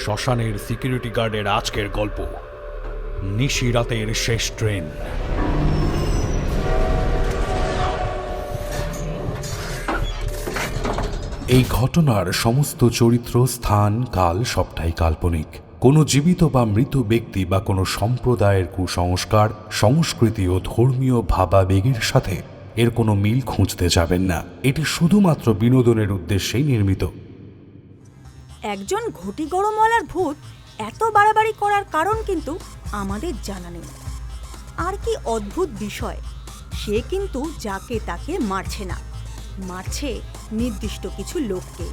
শ্মশানের সিকিউরিটি গার্ডের আজকের গল্প, নিশিরাতের শেষ ট্রেন। এই ঘটনার সমস্ত চরিত্র, স্থান, কাল সবটাই কাল্পনিক। কোনো জীবিত বা মৃত ব্যক্তি বা কোনো সম্প্রদায়ের কুসংস্কার, সংস্কৃতি ও ধর্মীয় ভাবাবেগের সাথে এর কোনো মিল খুঁজতে যাবেন না। এটি শুধুমাত্র বিনোদনের উদ্দেশ্যেই নির্মিত। একজন ঘটি গরমওয়ালার ভূত এত বাড়াবাড়ি করার কারণ কিন্তু আমাদের জানা নেই। আর কি অদ্ভুত বিষয়, সে কিন্তু যাকে তাকে মারছে না, মারছে নির্দিষ্ট কিছু লোককে।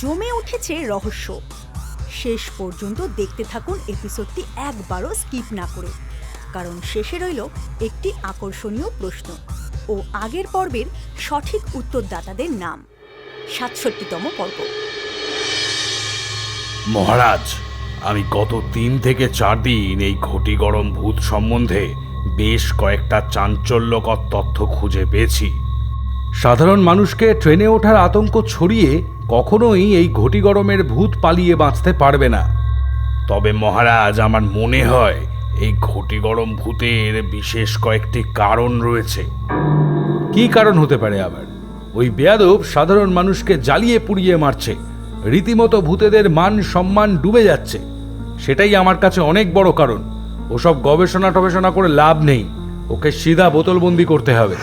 জমে উঠেছে রহস্য। শেষ পর্যন্ত দেখতে থাকুন এপিসোডটি, একবারও স্কিপ না করে, কারণ শেষে রইল একটি আকর্ষণীয় প্রশ্ন ও আগের পর্বের সঠিক উত্তরদাতাদের নাম। ৬৭তম পর্ব। মহারাজ, আমি গত ৩ থেকে ৪ দিন এই ঘটি গরম ভূত সম্বন্ধে বেশ কয়েকটা চাঞ্চল্যকর তথ্য খুঁজে পেয়েছি। সাধারণ মানুষকে ট্রেনে ওঠার আতঙ্ক ছড়িয়ে কখনোই এই ঘটি গরমের ভূত পালিয়ে বাঁচতে পারবে না। তবে মহারাজ, আমার মনে হয় এই ঘটি গরম ভূতের বিশেষ কয়েকটি কারণ রয়েছে। কি কারণ হতে পারে আবার? ওই বেয়াদব সাধারণ মানুষকে জ্বালিয়ে পুড়িয়ে মারছে, রীতিমতো ভূতেদের মান সম্মান ডুবে যাচ্ছে। সেটাই আমার কাছে অনেক বড় কারণ। ওসব গবেষণা করে লাভ নেই, ওকে সিধা বোতলবন্দি করতে হবে।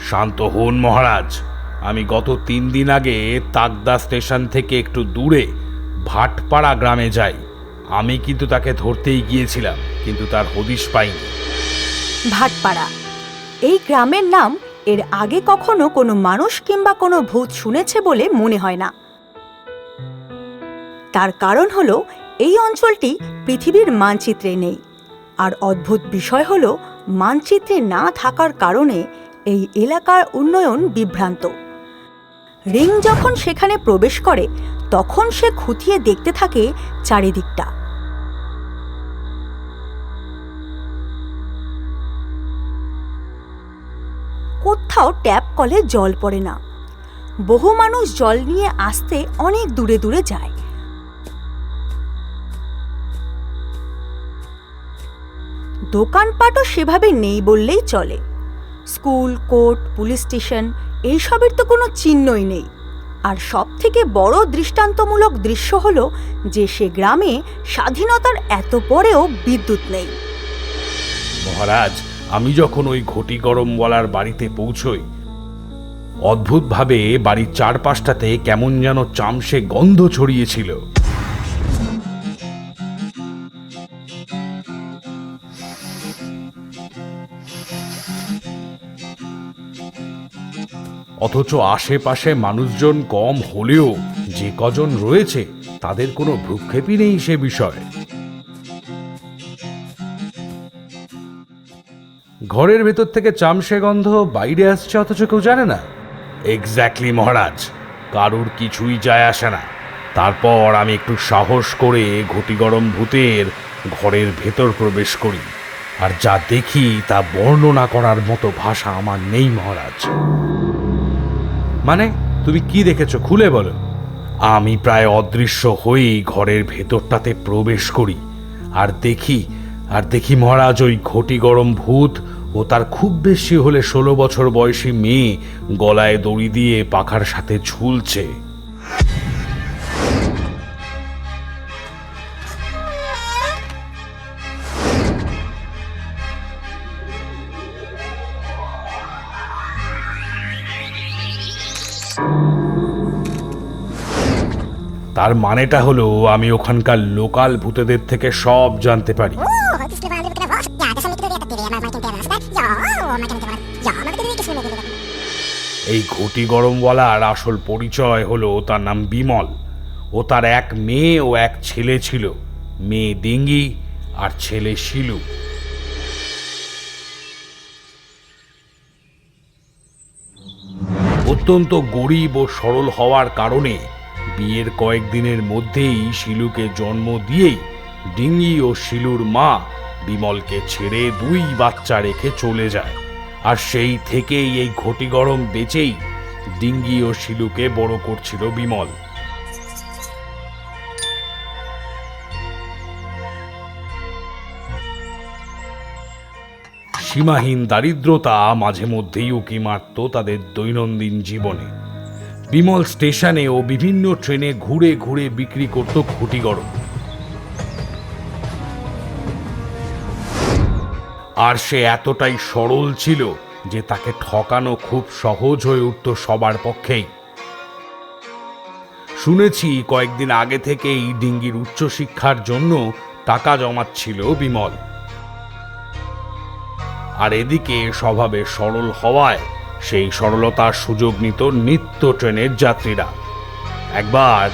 শান্ত হন মহারাজ। আমি গত ৩ দিন আগে তাকদা স্টেশন থেকে একটু দূরে ভাটপাড়া গ্রামে যাই। আমি কিন্তু তাকে ধরতেই গিয়েছিলাম, কিন্তু তার হদিশ পাইনি। ভাটপাড়া এই গ্রামের নাম এর আগে কখনো কোনো মানুষ কিংবা কোনো ভূত শুনেছে বলে মনে হয় না। তার কারণ হলো এই অঞ্চলটি পৃথিবীর মানচিত্রে নেই। আর অদ্ভুত বিষয় হলো, মানচিত্রে না থাকার কারণে এই এলাকার উন্নয়ন বিভ্রান্ত। রিং যখন সেখানে প্রবেশ করে তখন সে খুঁটিয়ে দেখতে থাকে চারিদিকটা। কোথাও ট্যাপ কলে জল পড়ে না। বহু মানুষ জল নিয়ে আসতে অনেক দূরে দূরে যায়। দোকানপাটও সেভাবে নেই বললেই চলে। স্কুল, কোর্ট, পুলিশ স্টেশন এইসবের তো কোনো চিহ্নই নেই। আর সব থেকে বড় দৃষ্টান্তমূলক দৃশ্য হলো যে সে গ্রামে স্বাধীনতার এত পরেও বিদ্যুৎ নেই। মহারাজ, আমি যখন ওই ঘটি গরমওয়ালার বাড়িতে পৌঁছই, অদ্ভুতভাবে বাড়ির চারপাশটাতে কেমন যেন চামসে গন্ধ ছড়িয়েছিল। অথচ আশেপাশে মানুষজন কম হলেও যে কজন রয়েছে তাদের কোনো ভ্রুক্ষেপই নেই সে বিষয়ে। ঘরের ভেতর থেকে চামসে গন্ধ বাইরে আসছে, অথচ কেউ জানে না। এক্স্যাক্টলি মহারাজ, কারুর কিছুই যায় আসে না। তারপর আমি একটু সাহস করে ঘটি গরম ভূতের ঘরের ভেতর প্রবেশ করি, আর যা দেখি তা বর্ণনা করার মতো ভাষা আমার নেই মহারাজ। মানে, তুমি কি দেখেছো খুলে বলো। আমি প্রায় অদৃশ্য হয়েই ঘরের ভেতরটাতে প্রবেশ করি, আর দেখি মহারাজ, ওই ঘটি গরম ভূত ও তার খুব বেশি হলে 16 বছর বয়সী মেয়ে গলায় দড়ি দিয়ে পাখার সাথে ঝুলছে। তার মানেটা হলো আমি ওখানকার লোকাল ভূতেদের থেকে সব জানতে পারি। এই ঘটি গরমওয়ালার আসল পরিচয় হলো, তার নাম বিমল। ও তার এক মেয়ে ও এক ছেলে ছিল। মেয়ে ডিঙ্গি আর ছেলে শিলু। অত্যন্ত গরিব ও সরল হওয়ার কারণে বিয়ের কয়েকদিনের মধ্যেই শিলুকে জন্ম দিয়েই ডিঙ্গি ও শিলুর মা বিমলকে ছেড়ে 2 বাচ্চা রেখে চলে যায়। আর সেই থেকেই এই ঘটি গরম বেচেই ডিঙ্গি ও শিলুকে বড় করছিল বিমল। সীমাহীন দারিদ্রতা মাঝে মধ্যেই উকি মারত তাদের দৈনন্দিন জীবনে। বিমল স্টেশনে ও বিভিন্ন ট্রেনে ঘুরে ঘুরে বিক্রি করত ঘটি গরম। আর সে এতটাই সরল ছিল যে তাকে ঠকানো খুব সহজ হয়ে উঠত সবার পক্ষেই। শুনেছি কয়েকদিন আগে থেকেই ডিঙ্গির উচ্চশিক্ষার জন্য টাকা জমাচ্ছিল বিমল। আর এদিকে স্বভাবে সরল হওয়ায় সেই সরলতার সুযোগ নিত নিত্য ট্রেনের যাত্রীরা। একবার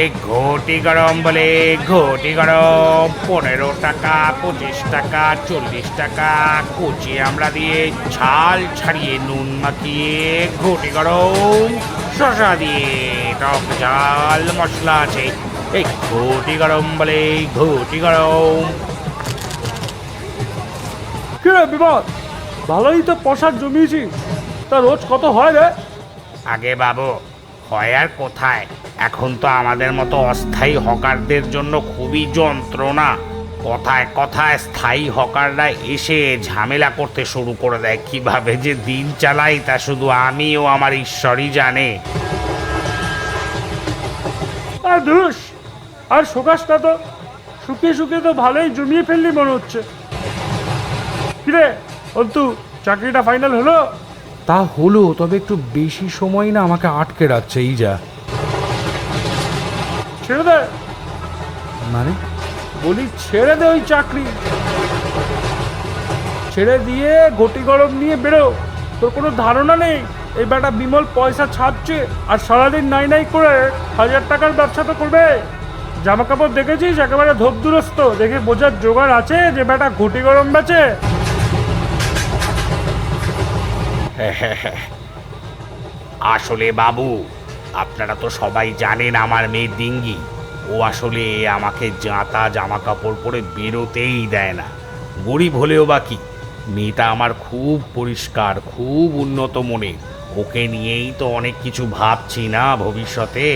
এই ঘটি গরম বলে ঘটি গরম 15 টাকা, 25 টাকা, 40 টাকা কুচি আমরা দিয়ে ঝাল ছাড়িয়ে নুন মাখিয়ে ঘটি গরম শসা দিয়ে টক ঝাল মশলা আছে। এই ঘটি গরম বলে ঘটি গরম। কি রে বিপদ, ভালোই তো প্রসাদ জমিয়েছি, তা রোজ কত হয় রে? আগে বাবু হয় আর কোথায়, এখন তো আমাদের মতো অস্থায়ী হকারদের জন্য খুবই যন্ত্রণা। কথায় কথায় স্থায়ী হকাররা এসে ঝামেলা করতে শুরু করে দেয়। কিভাবে যে দিন চালাই তা শুধু আমি ও আমার ঈশ্বরই জানে। আর ধুস, আর শোকাসটা তো শুকিয়ে শুকিয়ে তো ভালোই জমিয়ে ফেললি মনে হচ্ছে। কিরে অন্তু, চাকরিটা ফাইনাল হলো? তা হলো, তবে একটু বেশি সময় না আমাকে আটকে রাখছে। এই যা ছেড়ে দে। মানে বলি ছেড়ে দে ওই চাকরি, ছেড়ে দিয়ে ঘটি গরম নিয়ে বেরো। তোর কোনো ধারণা নেই এই বেটা বিমল পয়সা ছাপছে আর সারাদিন নাই নাই করে 1000 টাকার ব্যবসা তো করবে। জামা কাপড় দেখেছিস একেবারে ধোপ দুরস্ত, দেখে বোঝার জোগাড় আছে যে বেটা ঘটি গরম বেচে। আসলে বাবু, আপনারা তো সবাই জানেন আমার মেয়ে ডিঙ্গি। ও আসলে আমাকে জাঁতা জামা কাপড় পরে বেরোতেই দেয় না। গরিব হলেও বা কি, মেয়েটা আমার খুব পরিষ্কার, খুব উন্নত মনের। ওকে নিয়েই তো অনেক কিছু ভাবছি না ভবিষ্যতে।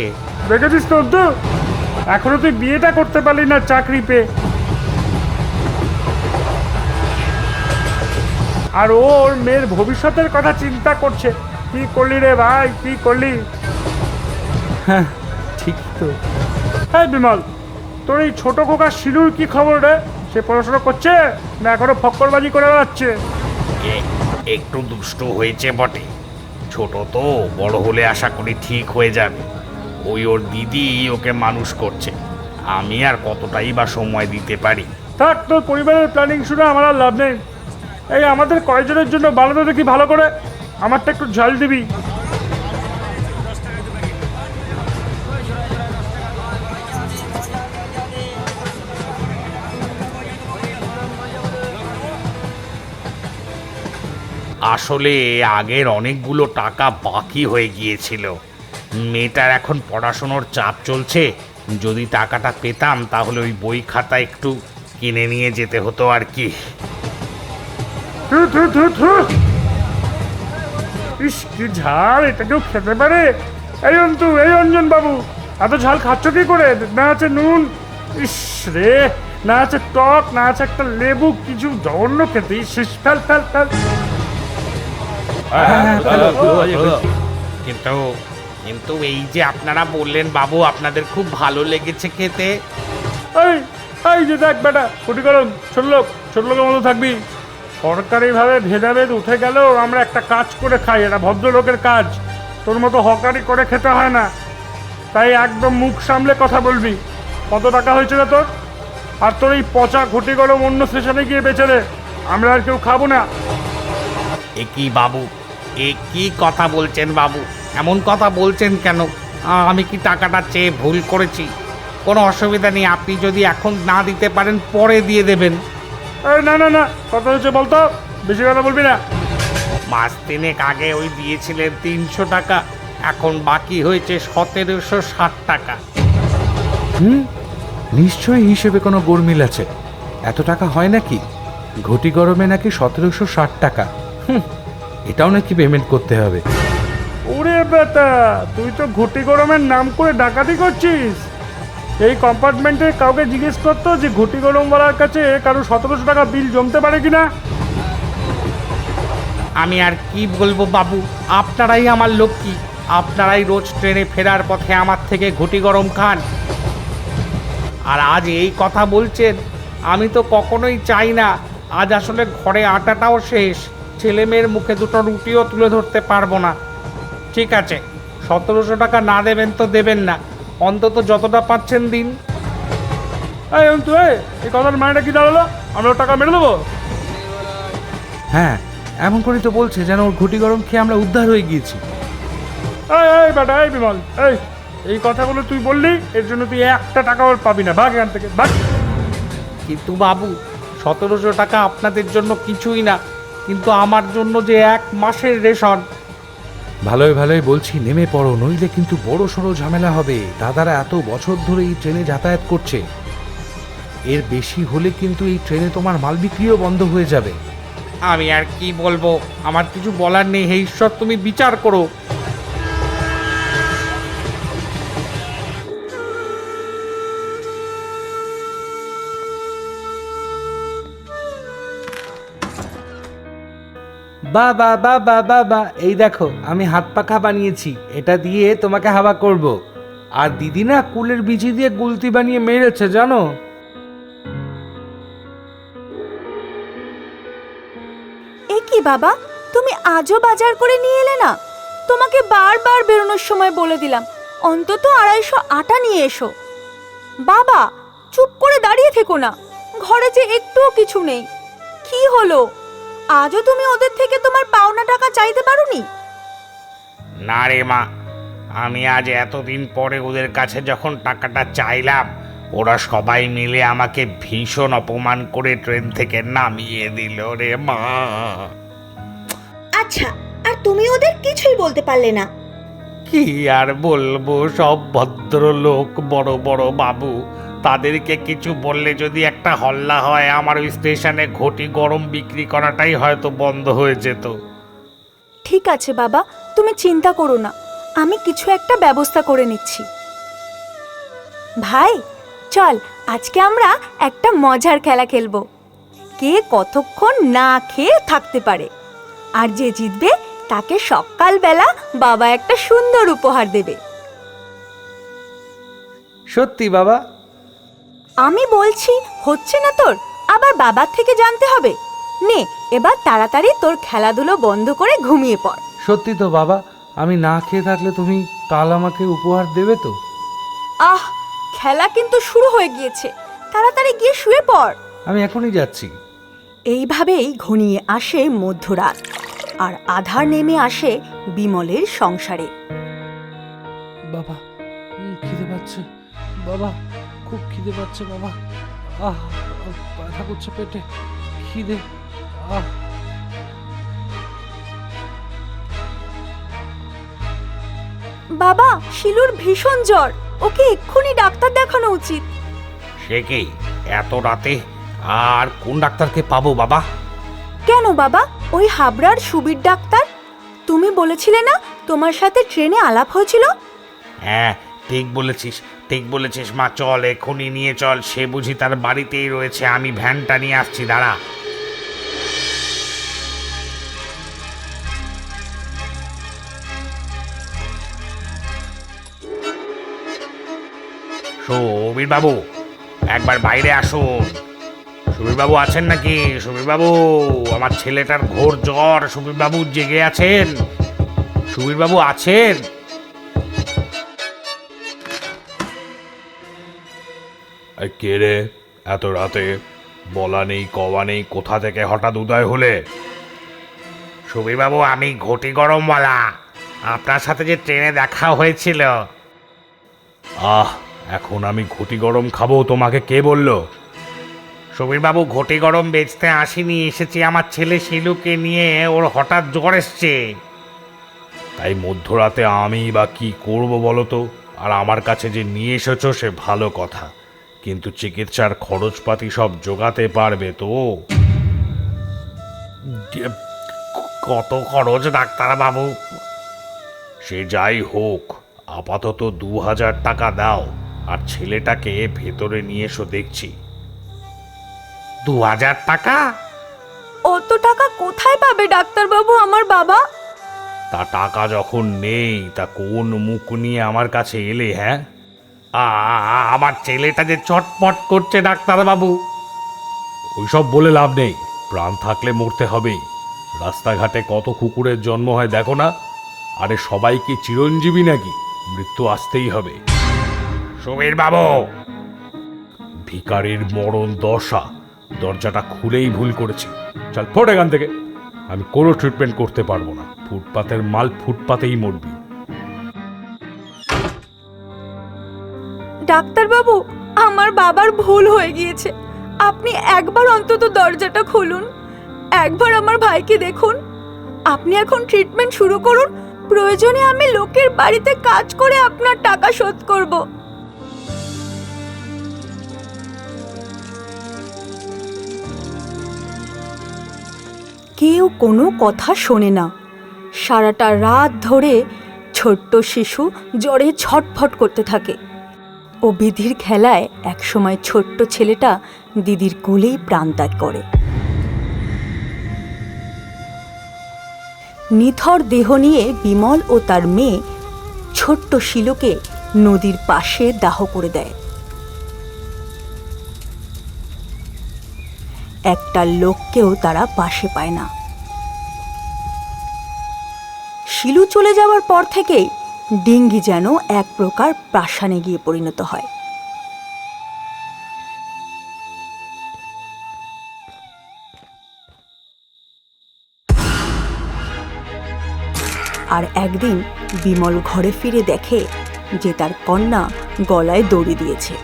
দেখেছিস তো অন্তু, এখনো তুই বিয়েটা করতে পারলি না চাকরি পেয়ে, আর ও ওর মেয়ের ভবিষ্যতের কথা চিন্তা করছে। কি করলি রে ভাই, কি করলি? হ্যাঁ ঠিক তো। হ্যাঁ বিমল, তোর এই ছোট খোকা শিলুর কি খবর রে? সে পড়াশোনা করছে না এখনো ফক্করবাজি করে বেড়াচ্ছে? একটু দুষ্ট হয়েছে বটে, ছোট তো, বড় হলে আশা করি ঠিক হয়ে যাবে। ওই ওর দিদি ওকে মানুষ করছে, আমি আর কতটাই বা সময় দিতে পারি। থাক, তোর পরিবারের প্ল্যানিং শুনে আমার আর লাভ নেই। এই আমাদের কয়েকজনের জন্য বানাতে দেখি ভালো করে, আমারটা একটু ঝাল দিবি। আসলে আগের অনেকগুলো টাকা বাকি হয়ে গিয়েছিল। মেয়েটার এখন পড়াশোনার চাপ চলছে। যদি টাকাটা পেতাম তাহলে ওই বই খাতা একটু কিনে নিয়ে যেতে হতো আর কি। থু থু থু থু। ইস কি ঝাল, এটা কেউ খেতে পারে? এই অন্তু, এই অঞ্জন বাবু, এত ঝাল খাচ্ছ কি করে? না আছে নুন, ইস রে, না আছে টক, না আছে একটা লেবু, কিছু জঘন্য খেতে। শেষ ফেল ফেল ফেল। কিন্তু কিন্তু এই যে আপনারা বললেন বাবু আপনাদের খুব ভালো লেগেছে খেতে। এই এই যে দেখ বেটা, কুটি গরম, ছোট লোকের মতো থাকবি। সরকারিভাবে ভেদাভেদ উঠে গেলেও আমরা একটা কাজ করে খাই, এটা ভদ্রলোকের কাজ। তোর মতো হকারি করে খেতে হয় না, তাই একদম মুখ সামলে কথা বলবি। কত টাকা হয়েছে রে তোর? আর তোর এই পচা ঘটি গরম অন্য স্টেশনে গিয়ে বেচে দে, আমরা আর কেউ খাবো না। এ কি বাবু, এ কি কথা বলছেন বাবু? এমন কথা বলছেন কেন? আমি কি টাকাটা চেয়ে ভুল করেছি? কোনো অসুবিধা নেই, আপনি যদি এখন না দিতে পারেন পরে দিয়ে দেবেন। এই না না না, কথা হচ্ছে বলতো, বেশি কথা বলবি না। মাস তিনেক আগে ওই দিয়েছিলেন 300 টাকা, এখন বাকি হয়েছে 1760 টাকা। নিশ্চয়ই হিসেবে কোনো গোলমিল আছে। এত টাকা হয় নাকি? ঘটি গরমে নাকি 1760 টাকা। এটাও নাকি পেমেন্ট করতে হবে? ওরে বেটা, তুই তো ঘটি গরমের নাম করে ডাকাতি করছিস। এই কম্পার্টমেন্টে কাউকে জিজ্ঞেস করতো যে ঘটি গরমওয়ালার কাছে কারো 1700 টাকা বিল জমতে পারে কিনা। আমি আর কি বলবো বাবু, আপনারাই আমার লক্ষ্মী। আপনারাই রোজ ট্রেনে ফেরার পথে আমার থেকে ঘটি গরম খান, আর আজ এই কথা বলছেন। আমি তো কখনোই চাই না। আজ আসলে ঘরে আটাটাও শেষ, ছেলে মেয়ের মুখে দুটো রুটিও তুলে ধরতে পারবো না। ঠিক আছে, 1700 টাকা না দেবেন তো দেবেন না, অন্তত যতটা পাচ্ছেন দিন। এই অন্তু, এই কথার মানেটা কি দাঁড়ালো? আমরা ওর টাকা মেরে দেবো? হ্যাঁ, এমন করেই তো বলছে যেন ওর ঘটি গরম খেয়ে আমরা উদ্ধার হয়ে গিয়েছি। এই বেটা, এই বিমল, এই কথাগুলো তুই বললি, এর জন্য তুই 1 টাকা ওর পাবি না। ভাগ এখান থেকে, ভাগ। কিন্তু বাবু, 1700 টাকা আপনাদের জন্য কিছুই না, কিন্তু আমার জন্য যে 1 মাসের রেশন। ভালোই ভালোই বলছি নেমে পড়ো, নইলে কিন্তু বড় সড়ো ঝামেলা হবে। দাদারা এত বছর ধরে এই ট্রেনে যাতায়াত করছে, এর বেশি হলে কিন্তু এই ট্রেনে তোমার মাল বিক্রিও বন্ধ হয়ে যাবে। আমি আর কি বলবো, আমার কিছু বলার নেই। হে ঈশ্বর, তুমি বিচার করো। বাবা বাবা বাবা, এই দেখো আমি হাত পাখা বানিয়েছি, এটা দিয়ে তোমাকে হাওয়া করব। আর দিদি না কুলের বিচি দিয়ে গুলতি বানিয়ে মেরেছে জানো। এ কি বাবা, তুমি আজও বাজার করে নিয়ে এলে না? তোমাকে বারবার বেরোনোর সময় বলে দিলাম অন্তত 250 আটা নিয়ে এসো। বাবা, চুপ করে দাঁড়িয়ে থেকো না, ঘরে যে একটুও কিছু নেই। কি হলো, আজও তুমি ওদের থেকে তোমার পাওনা টাকা চাইতে পারোনি? না রে মা, আমি আজ এতদিন পরে ওদের কাছে যখন টাকাটা চাইলাম, ওরা সবাই মিলে আমাকে ভীষণ অপমান করে ট্রেন থেকে নামিয়ে দিল রে মা। আচ্ছা, আর তুমি ওদের কিছুই বলতে পারলে না? কি আর বলবো, সব ভদ্রলোক, বড় বড় বাবু, তাদেরকে কিছু বললে যদি একটা হল্লা হয়, আমার ওই স্টেশনে ঘটি গরম বিক্রি করাটাই হয়তো বন্ধ হয়ে যেত। ঠিক আছে বাবা, তুমি চিন্তা করো না, আমি কিছু একটা ব্যবস্থা করে নিচ্ছি। ভাই চল, আজকে আমরা একটা মজার খেলা খেলবো। কে কতক্ষণ না খেয়ে থাকতে পারে, আর যে জিতবে তাকে সকালবেলা বাবা একটা সুন্দর উপহার দেবে। সত্যি বাবা? আমি বলছি, হচ্ছে না তোর? আবার বাবার থেকে জানতে হবে? নে, এবার তাড়াতাড়ি তোর খেলাধুলো বন্ধ করে ঘুমিয়ে পড়। সত্যি তো বাবা, আমি না খেয়ে থাকলে তুমি কাল আমাকে উপহার দেবে তো? আহ, খেলা কিন্তু শুরু হয়ে গিয়েছে, তাড়াতাড়ি গিয়ে শুয়ে পড়। আমি এখনই যাচ্ছি। এইভাবেই ঘনিয়ে আসে মধ্যরাত, আর আধার নেমে আসে বিমলের সংসারে। বাবা, খিদে পাচ্ছে বাবা, খুব খিদে পাচ্ছে বাবা। ব্যথা করছে পেটে, খিদে। বাবা, শিলুর ভীষণ জ্বর, ওকে এক্ষুনি ডাক্তার দেখানো উচিত। সে কি এত রাতে? আর কোন ডাক্তারকে পাবো বাবা? কেন বাবা, ওই হাবড়ার সুবীর ডাক্তার। তুমি বলেছিলে না তোমার সাথে ট্রেনে আলাপ হয়েছিল? হ্যাঁ, ঠিক বলেছিস, ঠিক বলেছিস মা। চল, এখনই নিয়ে চল। সে বুঝি তার বাড়িতেই রয়েছে। আমি ভ্যানটা নিয়ে আসছি, দাঁড়া। সুবীর বাবু, একবার বাইরে আসুন। সুবীর বাবু আছেন নাকি? সুবীর বাবু, আমার ছেলেটার ঘোর জ্বর। সুবীর বাবু জেগে আছেন? সুবীর বাবু আছেন? কে রে এত রাতে? বলা নেই কওয়া নেই, কোথা থেকে হঠাৎ উদয় হলে? সুবীর বাবু, আমি ঘটি গরমওয়ালা। আপনার সাথে যে ট্রেনে দেখা হয়েছিল। এখন আমি ঘটি গরম খাবো, তোমাকে কে বললো? সুবীর বাবু, ঘটি গরম বেচতে আসিনি, এসেছি আমার ছেলে শিলুকে নিয়ে। ওর হঠাৎ জ্বর এসছে। তাই মধ্যরাতে আমি বা কি করব বলো তো? আর আমার কাছে যে নিয়ে এসেছো সে ভালো কথা, কিন্তু চিকিৎসার খরচপাতি সব জোগাতে পারবে তো? কত খরচ ডাক্তার বাবু? সে যাই হোক, আপাতত 2000 টাকা দাও, আর ছেলেটাকে ভেতরে নিয়ে এসো দেখছি। 2000 টাকা? অত টাকা কোথায় পাবে ডাক্তারবাবু আমার বাবা? তা টাকা যখন নেই তা কোন মুখ নিয়ে আমার কাছে এলে? হ্যাঁ, আমার ছেলেটা যে চটপট করছে ডাক্তারবাবু। ওইসব বলে লাভ নেই, প্রাণ থাকলে মরতে হবেই। রাস্তাঘাটে কত কুকুরের জন্ম হয় দেখো না? আরে সবাই কি চিরঞ্জীবী নাকি? মৃত্যু আসতেই হবে। সুবীর বাবু, ভিখারির মরণ দশা, দরজাটা খুলেই ভুল করেছি। চল ফোট এখান থেকে, আমি কোনো ট্রিটমেন্ট করতে পারবো না। ফুটপাতের মাল ফুটপাতেই মরবি। ডাক্তারবাবু, আমার বাবার ভুল হয়ে গিয়েছে। আপনি একবার অন্তত দরজাটা খুলুন, একবার আমার ভাইকে দেখুন। আপনি এখন ট্রিটমেন্ট শুরু করুন, প্রয়োজনে আমি লোকের বাড়িতে কাজ করে আপনার টাকা শোধ করব। কেউ কোনো কথা শোনে না। সারাটা রাত ধরে ছোট্ট শিশু জ্বরে ছটফট করতে থাকে। ও বিধির খেলায় একসময় ছোট্ট ছেলেটা দিদির কোলেই প্রাণত্যাগ করে। নিথর দেহ নিয়ে বিমল ও তার মেয়ে ছোট্ট শিলুকে নদীর পাশে দাহ করে দেয়। একটা লোককেও তারা পাশে পায় না। শিলু চলে যাওয়ার পর থেকেই ডিঙ্গি যেন এক প্রকার প্রাসানে গিয়ে পরিণত হয়। আর একদিন বিমল ঘরে ফিরে দেখে যে তার কন্যা গলায় দড়ি দিয়েছে।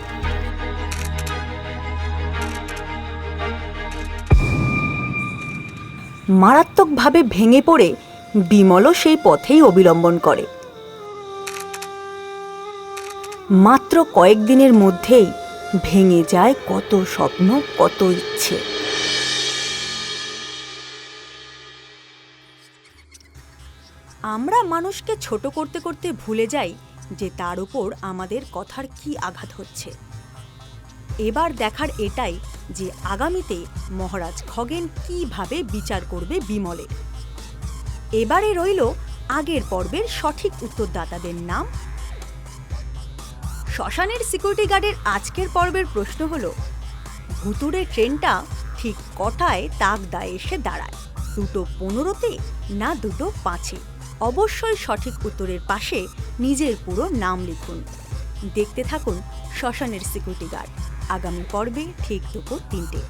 মারাত্মকভাবে ভেঙে পড়ে বিমলও সেই পথেই অবলম্বন করে। মাত্র কয়েকদিনের মধ্যেই ভেঙে যায় কত স্বপ্ন, কত ইচ্ছে। আমরা মানুষকে ছোট করতে করতে ভুলে যাই যে তার উপর আমাদের কথার কি আঘাত হচ্ছে। এবার দেখার এটাই যে আগামীতে মহারাজ খগেন কিভাবে বিচার করবে বিমলের। এবারে রইল আগের পর্বের সঠিক উত্তরদাতাদের নাম। শ্মশানের সিকিউরিটি গার্ডের আজকের পর্বের প্রশ্ন হলো, ভুতুড়ে ট্রেনটা ঠিক কটায় তাকদায় এসে দাঁড়ায়? 2:15-তে না 2:05-এ? অবশ্যই সঠিক উত্তরের পাশে নিজের পুরো নাম লিখুন। দেখতে থাকুন শ্মশানের সিকিউরিটি গার্ড। আগামী পর্বে ঠিক দুপুর 3টে।